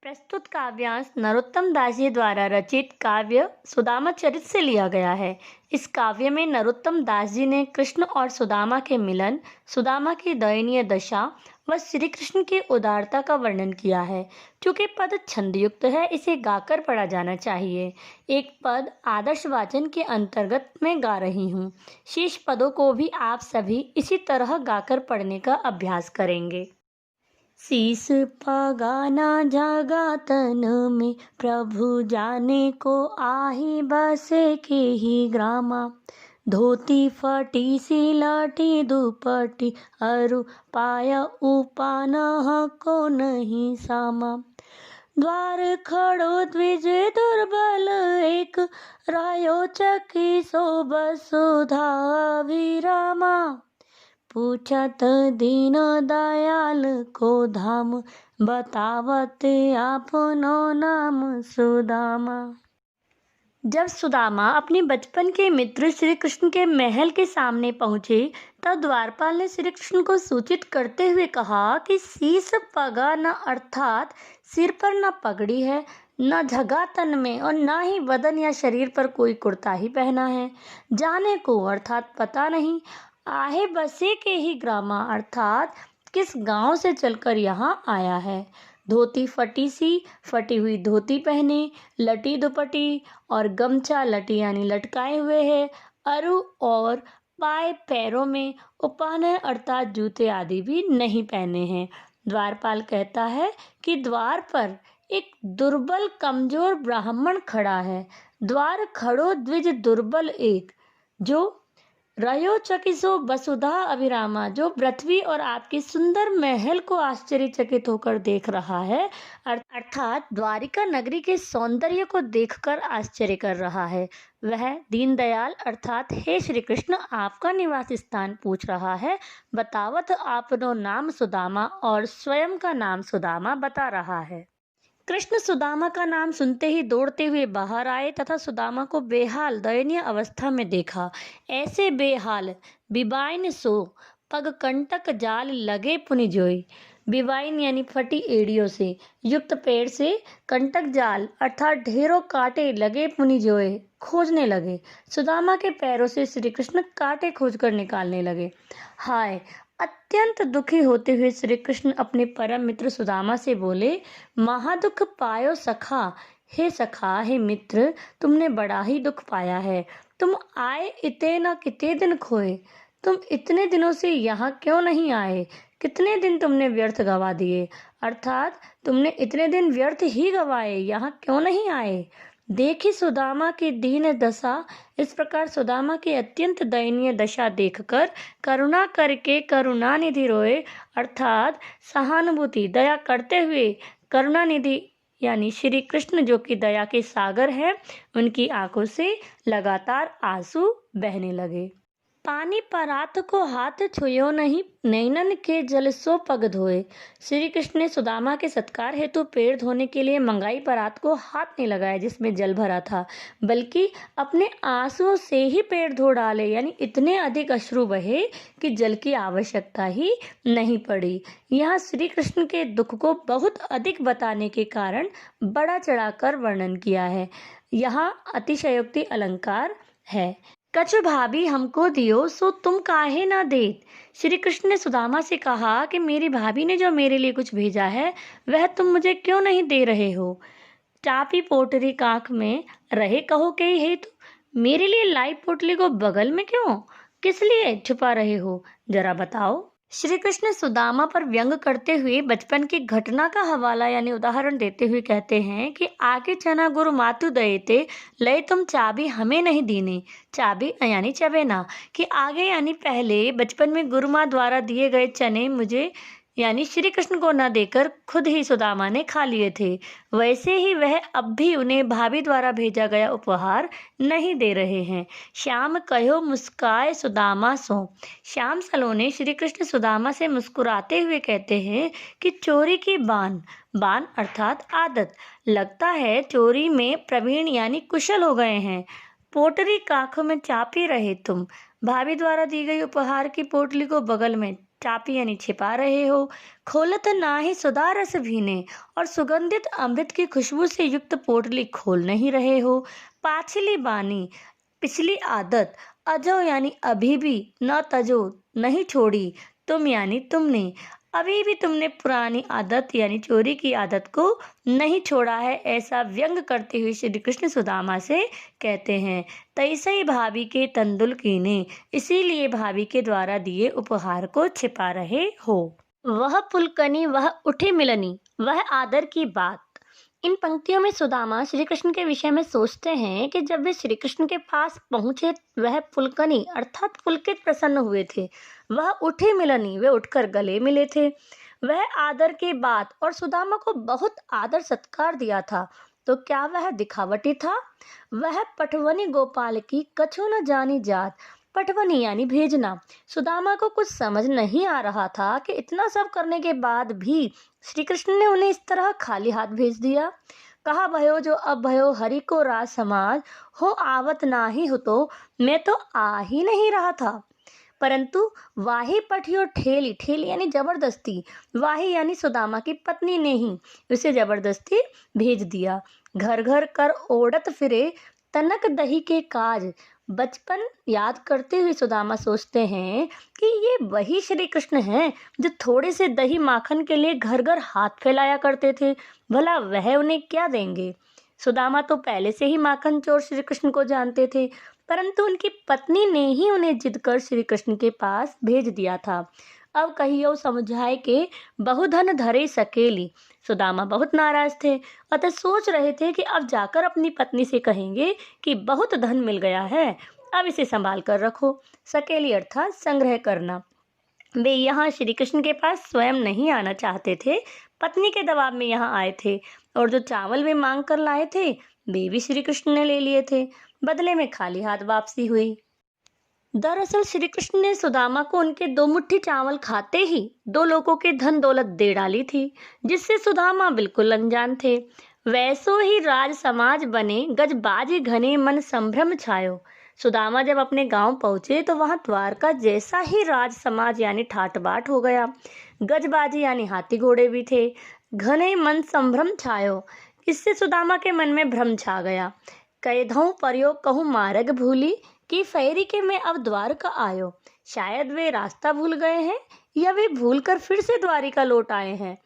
प्रस्तुत काव्यांश नरोत्तम दास जी द्वारा रचित काव्य सुदामा चरित से लिया गया है। इस काव्य में नरोत्तम दास जी ने कृष्ण और सुदामा के मिलन, सुदामा की दयनीय दशा व श्री कृष्ण की उदारता का वर्णन किया है। चूंकि पद छंदयुक्त है, इसे गाकर पढ़ा जाना चाहिए। एक पद आदर्श वाचन के अंतर्गत मैं गा रही हूँ। शेष पदों को भी आप सभी इसी तरह गाकर पढ़ने का अभ्यास करेंगे। शीस पगाना जगा तन में, प्रभु जाने को आही बसे के ही ग्रामा। धोती फटी सी लाठी दुपटी, अरु पाय उपान को नहीं सामा। द्वार खड़ो द्विज दुर्बल एक, रायो चकी सो बसुधा विरामा। पूछत दीन दयाल को धाम, बतावत आपनो नाम सुदामा। जब सुदामा अपने बचपन के मित्र श्री कृष्ण के महल के सामने पहुंचे, तब द्वारपाल ने श्री कृष्ण को सूचित करते हुए कहा कि शीस पगा न, अर्थात सिर पर न पगड़ी है, न झगा तन में और न ही बदन या शरीर पर कोई कुर्ता ही पहना है। जाने को अर्थात पता नहीं, आहे बसे के ही ग्रामा अर्थात किस गांव से चलकर यहाँ आया है। धोती फटी हुई धोती पहने, लटी दुपटी और गमछा लटी यानी लटकाए हुए है। अरु और पाय पैरों में उपान है अर्थात जूते आदि भी नहीं पहने हैं। द्वारपाल कहता है कि द्वार पर एक दुर्बल कमजोर ब्राह्मण खड़ा है। द्वार खड़ो द्विज दुर्बल एक, जो रयो चकिसो वसुधा अभिरामा, जो पृथ्वी और आपके सुंदर महल को आश्चर्यचकित होकर देख रहा है, अर्थात द्वारिका नगरी के सौंदर्य को देखकर आश्चर्य कर रहा है। वह दीनदयाल अर्थात हे श्री कृष्ण, आपका निवास स्थान पूछ रहा है। बतावत आपनो नाम सुदामा, और स्वयं का नाम सुदामा बता रहा है। कृष्ण सुदामा का नाम सुनते ही दौड़ते हुए बाहर आए तथा सुदामा को बेहाल दयनीय अवस्था में देखा। ऐसे बेहाल बिबाइन सो, पग कंटक जाल लगे पुनि जोई। बिबाइन यानी फटी एड़ियों से युक्त पैर से कंटक जाल अर्थात ढेरों कांटे लगे पुनि जोए, खोजने लगे। सुदामा के पैरों से श्री कृष्ण कांटे खोजकर निकालने लगे। हाय! अत्यंत दुखी होते हुए श्री कृष्ण अपने परम मित्र सुदामा से बोले, महादुख पायो सखा। हे सखा, हे मित्र, तुमने बड़ा ही दुख पाया है। तुम आए इते न किते दिन खोए। तुम इतने दिनों से यहाँ क्यों नहीं आए? कितने दिन तुमने व्यर्थ गवा दिए, अर्थात तुमने इतने दिन व्यर्थ ही गवाए, यहाँ क्यों नहीं आए? देखी सुदामा की दीन दशा। इस प्रकार सुदामा की अत्यंत दयनीय दशा देखकर करुणा करके करुणानिधि रोए, अर्थात सहानुभूति दया करते हुए करुणानिधि यानी श्री कृष्ण जो कि दया के सागर है, उनकी आंखों से लगातार आंसू बहने लगे। पानी परात को हाथ छुयो नहीं, नैनन के जल सो पग धोए। श्री कृष्ण ने सुदामा के सत्कार हेतु पैर धोने के लिए मंगाई परात को हाथ नहीं लगाया जिसमें जल भरा था, बल्कि अपने आंसुओं से ही पैर धो डाले, यानी इतने अधिक अश्रु बहे कि जल की आवश्यकता ही नहीं पड़ी। यहाँ श्री कृष्ण के दुख को बहुत अधिक बताने के कारण बड़ा चढ़ाकर वर्णन किया है। यहाँ अतिशयोक्ति अलंकार है। कछु भाभी हमको दियो, सो तुम काहे ना देत। श्री कृष्ण ने सुदामा से कहा कि मेरी भाभी ने जो मेरे लिए कुछ भेजा है, वह तुम मुझे क्यों नहीं दे रहे हो? चापी पोटरी काख में रहे कहो के ही हेतु। मेरे लिए लाई पोटली को बगल में क्यों, किस लिए छुपा रहे हो, जरा बताओ। श्री कृष्ण सुदामा पर व्यंग करते हुए बचपन की घटना का हवाला यानी उदाहरण देते हुए कहते हैं कि आगे चना गुरु मातु दयते, लय तुम चाबी हमें नहीं दीने। चाबी यानी चबेना, कि आगे यानी पहले बचपन में गुरु माँ द्वारा दिए गए चने मुझे यानी श्री कृष्ण को न देकर खुद ही सुदामा ने खा लिए थे, वैसे ही वह अब भी उन्हें भाभी द्वारा भेजा गया उपहार नहीं दे रहे हैं। श्याम कहो मुस्काए सुदामा सो। श्याम सलोने श्री कृष्ण सुदामा से मुस्कुराते हुए कहते हैं कि चोरी की बान अर्थात आदत, लगता है चोरी में प्रवीण यानी कुशल हो गए हैं। पोटरी काखों में चापी रहे तुम। भाभी द्वारा दी गई उपहार की पोटली को बगल में चापी यानी छिपा रहे हो। खोलत नाहि सुधा रस भीने, और सुगंधित अमृत की खुशबू से युक्त पोटली खोल नहीं रहे हो। पाछली बानी, पिछली आदत, अजो यानी अभी भी, न तजो नहीं छोड़ी, तुम यानी तुमने, अभी भी तुमने पुरानी आदत यानी चोरी की आदत को नहीं छोड़ा है, ऐसा व्यंग करते हुए श्री कृष्ण सुदामा से कहते हैं। तैसे ही भाभी के तंदुल कीने, इसीलिए भाभी के द्वारा दिए उपहार को छिपा रहे हो। वह पुलकनी वह उठे मिलनी, वह आदर की बात। इन पंक्तियों में सुदामा श्री कृष्ण के विषय में सोचते हैं कि जब वे श्री कृष्ण के पास पहुंचे, वह पुलकनी अर्थात पुलकित प्रसन्न हुए थे। वह उठे मिलनी, वे उठकर गले मिले थे। वह आदर की बात, और सुदामा को बहुत आदर सत्कार दिया था। तो क्या वह दिखावटी था? वह पटवनी गोपाल की कछु न जानी जात। पटवनी यानी भेजना। सुदामा को कुछ समझ नहीं आ रहा था कि इतना सब करने के बाद भी श्री कृष्ण ने उन्हें इस तरह खाली हाथ भेज दिया। कहा भयो जो अब भयो हरि को राज समाज, हो आवत नाही हो तो मैं तो आ ही नहीं रहा था। परंतु वाही पठियो ठेली, ठेली यानी जबरदस्ती, वाही यानी सुदामा की पत्नी ने ही उसे जबरदस्ती भेज दिया। घर घर कर ओढ़त फिरे, तनक दही के काज। बचपन याद करते हुए सुदामा सोचते हैं कि ये वही श्री कृष्ण हैं जो थोड़े से दही माखन के लिए घर घर हाथ फैलाया करते थे। भला वह उन्हें क्या देंगे? सुदामा तो पहले से ही माखन चोर श्री कृष्ण को जानते थे, परंतु उनकी पत्नी ने ही उन्हें जिद कर श्री कृष्ण के पास भेज दिया था। अब कहियो समझाए के बहुधन धरे सकेली। सुदामा बहुत नाराज थे, अतः सोच रहे थे कि अब जाकर अपनी पत्नी से कहेंगे कि बहुत धन मिल गया है, अब इसे संभाल कर रखो। सकेली अर्थात संग्रह करना। वे यहाँ श्री कृष्ण के पास स्वयं नहीं आना चाहते थे, पत्नी के दबाव में यहाँ आए थे, और जो चावल वे मांग कर लाए थे वे भी श्री कृष्ण ने ले लिए थे। बदले में खाली हाथ वापसी हुई। दरअसल श्री कृष्ण ने सुदामा को उनके 2 मुट्ठी चावल खाते ही 2 लोगों की धन दौलत दे डाली थी, जिससे सुदामा बिल्कुल अनजान थे। वैसो ही राज समाज बने, गजबाजी घने मन संभ्रम छायो। सुदामा जब अपने गांव पहुंचे तो वहां द्वारका जैसा ही राज समाज यानी ठाट बाट हो गया। गजबाजी यानी हाथी घोड़े भी थे। घने मन संभ्रम छायो, इससे सुदामा के मन में भ्रम छा गया। कैधों पर्यो कहूँ मार्ग भूली, कि फेरी के मैं अब द्वारका आयो। शायद वे रास्ता भूल गए हैं, या वे भूल कर फिर से द्वारिका लौट आए हैं।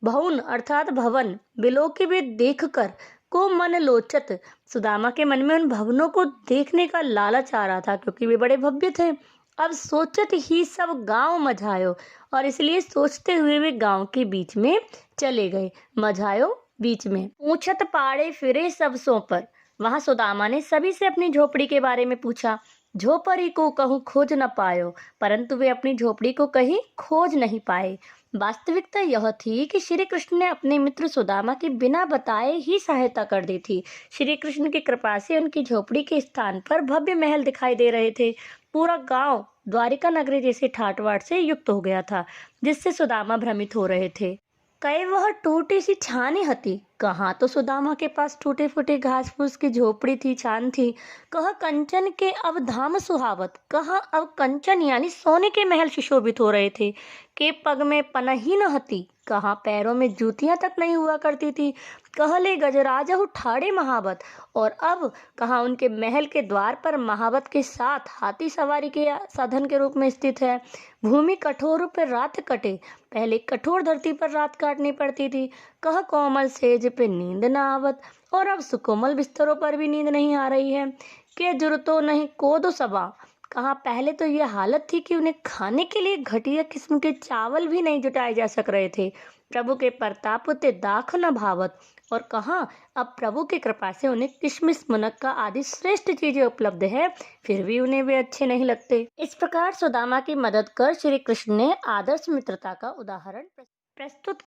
भवन अर्थात भवन, बिलोकी वे देख कर को मन लोचत। सुदामा के मन में उन भवनों को देखने का लालच आ रहा था, क्योंकि वे बड़े भव्य थे। अब सोचत ही सब गांव मझायो, और इसलिए सोचते हुए वे गांव के बीच में चले गए। मझायो बीच में। पूछत पाड़े फिरे सब सो पर। वहां सुदामा ने सभी से अपनी झोपड़ी के बारे में पूछा। झोपड़ी को कहूँ खोज न पायो, परंतु वे अपनी झोपड़ी को कहीं खोज नहीं पाए। वास्तविकता यह थी कि श्री कृष्ण ने अपने मित्र सुदामा की बिना बताए ही सहायता कर दी थी। श्री कृष्ण की कृपा से उनकी झोपड़ी के स्थान पर भव्य महल दिखाई दे रहे थे। पूरा गांव द्वारिका नगरी जैसे ठाटबाट से युक्त हो गया था, जिससे सुदामा भ्रमित हो रहे थे। कई वह टूटी सी छानी हती। कहाँ तो सुदामा के पास टूटे फूटे घास फूस की झोपड़ी थी, छान थी। कहाँ कंचन के अब धाम सुहावत, कहाँ अब कंचन यानी सोने के महल सुशोभित हो रहे थे। के पग में पनही न हती, कहाँ पैरों में जूतियां तक नहीं हुआ करती थी। कहले गजराजहु ठाड़े महावत, और अब कहाँ उनके महल के द्वार पर महावत के साथ हाथी सवारी के साधन के रूप में स्थित है। भूमि कठोर पर रात कटे, पहले कठोर धरती पर रात काटनी पड़ती थी। कह कोमल सेज पे नींद न आवत, और अब सुकोमल बिस्तरों पर भी नींद नहीं आ रही है। के जुरतो नहीं कोदो सबा, कहाँ पहले तो ये हालत थी कि उन्हें खाने के लिए घटिया किस्म के चावल भी नहीं जुटाए जा सक रहे थे। प्रभु के प्रताप ते दाख न भावत, और कहाँ अब प्रभु की कृपा से उन्हें किशमिश मुनक्का आदि श्रेष्ठ चीजें उपलब्ध है, फिर भी उन्हें वे अच्छे नहीं लगते। इस प्रकार सुदामा की मदद कर श्री कृष्ण ने आदर्श मित्रता का उदाहरण प्रस्तुत